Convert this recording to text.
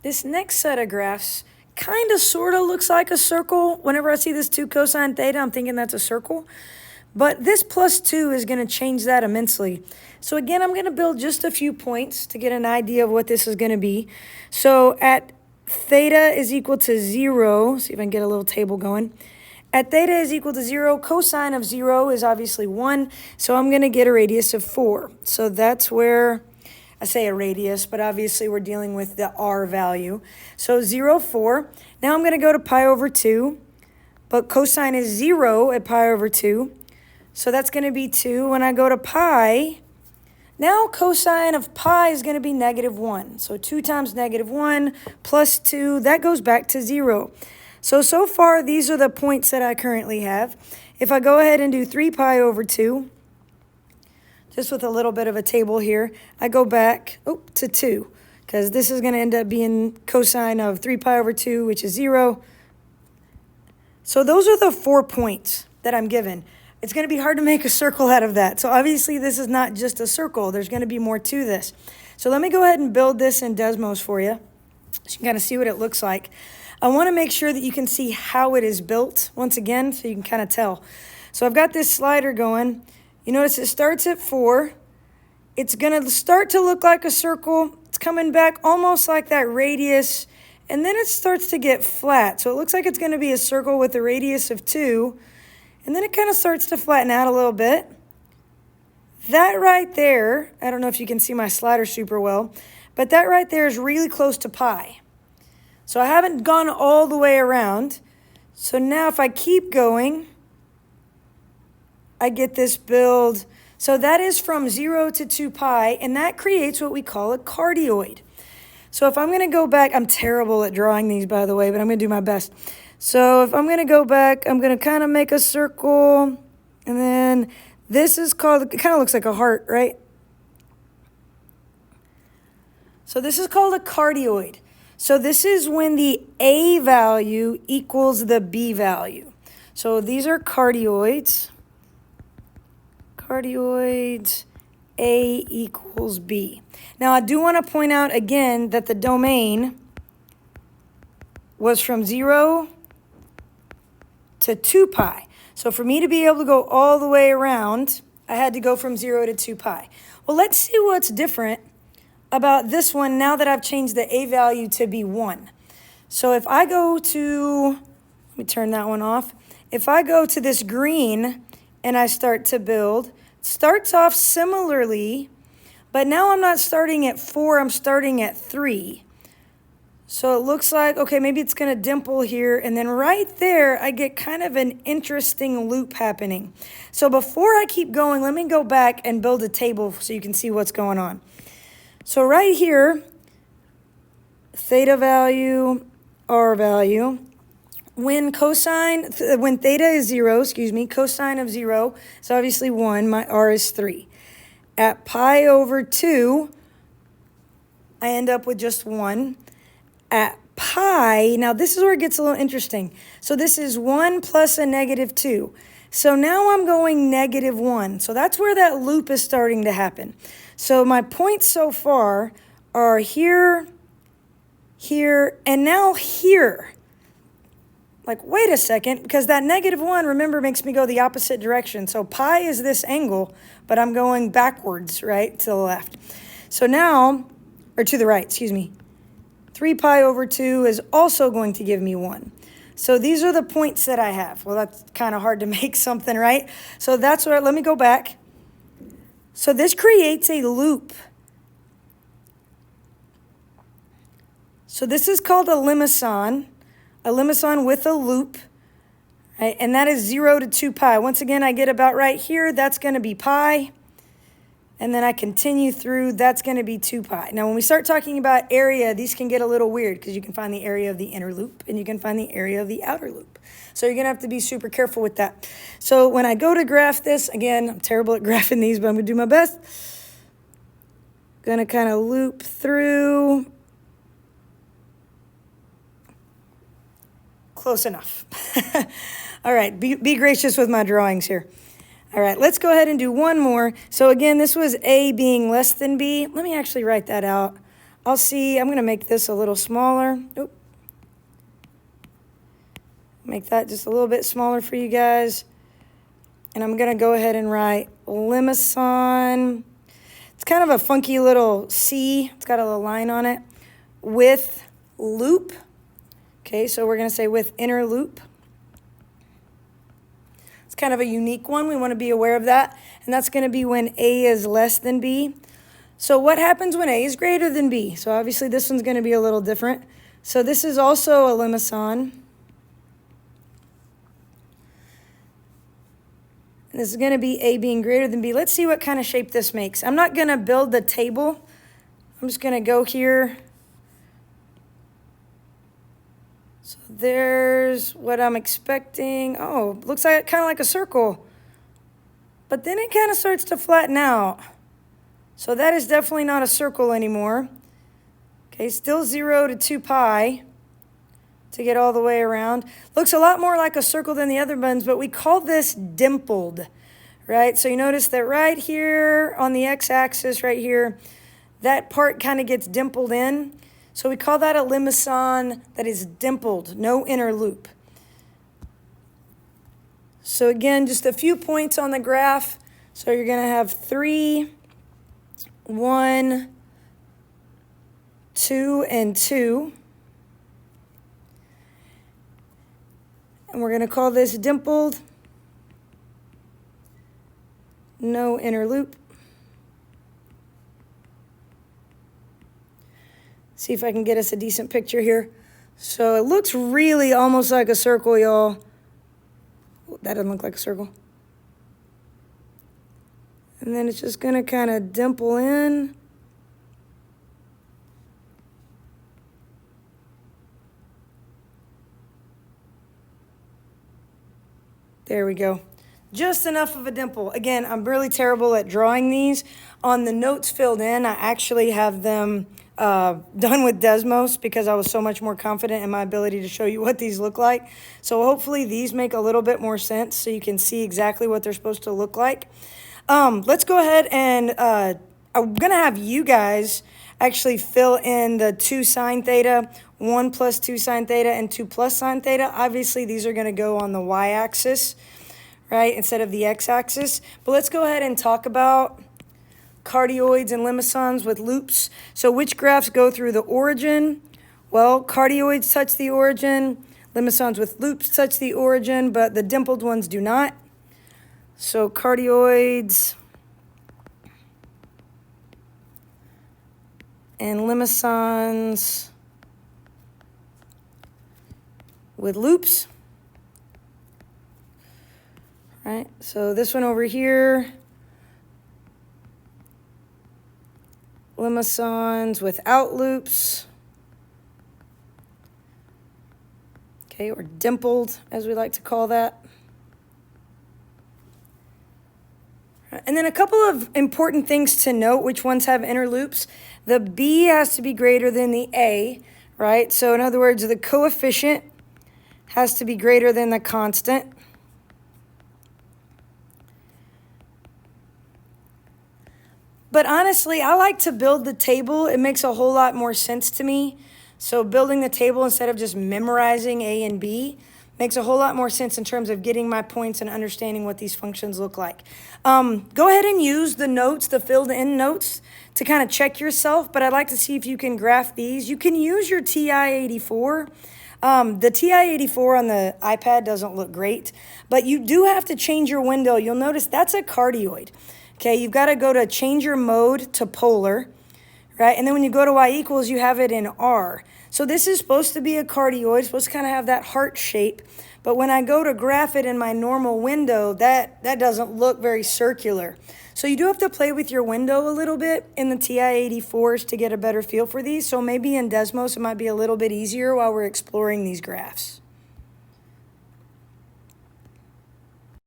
This next set of graphs kind of sort of looks like a circle. Whenever I see this 2 cosine theta, I'm thinking that's a circle. But this plus 2 is going to change that immensely. So again, I'm going to build just a few points to get an idea of what this is going to be. So at theta is equal to 0, see if I can get a little table going. At theta is equal to 0, cosine of 0 is obviously 1, so I'm going to get a radius of 4. So that's where I say a radius, but obviously we're dealing with the r value. So 0, 4. Now I'm going to go to pi over 2, but cosine is 0 at pi over 2. So that's going to be 2. When I go to pi, now cosine of pi is going to be negative 1. So 2 times negative 1 plus 2, that goes back to 0. So far, these are the points that I currently have. If I go ahead and do 3 pi over 2, just with a little bit of a table here, I go back to 2, because this is going to end up being cosine of 3 pi over 2, which is 0. So those are the 4 points that I'm given. It's going to be hard to make a circle out of that. So obviously, this is not just a circle. There's going to be more to this. So let me go ahead and build this in Desmos for you, so you can kind of see what it looks like. I want to make sure that you can see how it is built once again, so you can kind of tell. So I've got this slider going. You notice it starts at 4. It's going to start to look like a circle. It's coming back almost like that radius, and then it starts to get flat. So it looks like it's going to be a circle with a radius of 2, and then it kind of starts to flatten out a little bit. That right there, I don't know if you can see my slider super well, but that right there is really close to pi. So I haven't gone all the way around. So now if I keep going, I get this build. So that is from 0 to 2 pi, and that creates what we call a cardioid. So if I'm going to go back, I'm terrible at drawing these, by the way, but I'm going to do my best. So if I'm going to go back, I'm going to kind of make a circle, and then this is called, it kind of looks like a heart, right? So this is called a cardioid. So this is when the A value equals the B value. So these are cardioids. Cardioids, A equals B. Now I do want to point out again that the domain was from 0 to 2 pi. So for me to be able to go all the way around, I had to go from 0 to 2 pi. Well, let's see what's different about this one now that I've changed the A value to be 1. So if I go to, let me turn that one off. If I go to this green and I start to build, it starts off similarly, but now I'm not starting at 4, I'm starting at 3. So it looks like, okay, maybe it's going to dimple here, and then right there, I get kind of an interesting loop happening. So before I keep going, let me go back and build a table so you can see what's going on. So right here, theta value, r value, when theta is 0, cosine of 0 is obviously 1, my r is 3. At pi over 2, I end up with just 1. At pi, now this is where it gets a little interesting. So this is 1 plus a negative 2. So now I'm going negative 1. So that's where that loop is starting to happen. So my points so far are here, here, and now here. Like, wait a second, because that negative 1, remember, makes me go the opposite direction. So pi is this angle, but I'm going backwards, right, to the left. So now, or to the right, 3 pi over 2 is also going to give me 1. So these are the points that I have. Well, that's kind of hard to make something, right? So that's what, let me go back. So this creates a loop. So this is called a limacon with a loop, right? And that is 0 to 2 pi. Once again, I get about right here, that's going to be pi. And then I continue through, that's going to be 2 pi. Now, when we start talking about area, these can get a little weird because you can find the area of the inner loop and you can find the area of the outer loop. So you're going to have to be super careful with that. So when I go to graph this, again, I'm terrible at graphing these, but I'm going to do my best. Going to kind of loop through. Close enough. All right, be gracious with my drawings here. All right, let's go ahead and do one more. So again, this was A being less than B. Let me actually write that out. I'll see, I'm going to make this a little smaller. Oop. Make that just a little bit smaller for you guys. And I'm going to go ahead and write Limacon. It's kind of a funky little C. It's got a little line on it. With loop. Okay, so we're going to say with inner loop. It's kind of a unique one. We want to be aware of that. And that's going to be when A is less than B. So what happens when A is greater than B? So obviously this one's going to be a little different. So this is also a Limacon. This is going to be A being greater than B. Let's see what kind of shape this makes. I'm not going to build the table. I'm just going to go here. So there's what I'm expecting. Oh, looks like kind of like a circle. But then it kind of starts to flatten out. So that is definitely not a circle anymore. Okay, still 0 to 2 pi to get all the way around. Looks a lot more like a circle than the other ones, but we call this dimpled, right? So you notice that right here on the x-axis right here, that part kind of gets dimpled in. So we call that a Limacon that is dimpled, no inner loop. So again, just a few points on the graph. So you're going to have 3, 1, 2, and 2. And we're going to call this dimpled, no inner loop. See if I can get us a decent picture here. So it looks really almost like a circle, y'all. That doesn't look like a circle. And then it's just going to kind of dimple in. There we go. Just enough of a dimple. Again, I'm really terrible at drawing these. On the notes filled in, I actually have them done with Desmos because I was so much more confident in my ability to show you what these look like. So hopefully these make a little bit more sense so you can see exactly what they're supposed to look like. Let's go ahead and I'm going to have you guys actually fill in the 2 sine theta, 1 plus 2 sine theta, and 2 plus sine theta. Obviously, these are going to go on the y-axis, right, instead of the x-axis. But let's go ahead and talk about cardioids and limacons with loops. So which graphs go through the origin? Well, cardioids touch the origin. Limacons with loops touch the origin, but the dimpled ones do not. So cardioids and Limacons with loops. Right, so this one over here, Limacons without loops. Okay, or dimpled, as we like to call that. And then a couple of important things to note, which ones have inner loops. The B has to be greater than the A, right? So in other words, the coefficient has to be greater than the constant. But honestly, I like to build the table. It makes a whole lot more sense to me. So building the table instead of just memorizing A and B makes a whole lot more sense in terms of getting my points and understanding what these functions look like. Go ahead and use the notes, the filled in notes, to kind of check yourself, but I'd like to see if you can graph these. You can use your TI-84. The TI-84 on the iPad doesn't look great, but you do have to change your window. You'll notice that's a cardioid. Okay, you've got to go to change your mode to polar, right? And then when you go to y equals, you have it in R. So this is supposed to be a cardioid, supposed to kind of have that heart shape. But when I go to graph it in my normal window, that doesn't look very circular. So you do have to play with your window a little bit in the TI-84s to get a better feel for these. So maybe in Desmos, it might be a little bit easier while we're exploring these graphs.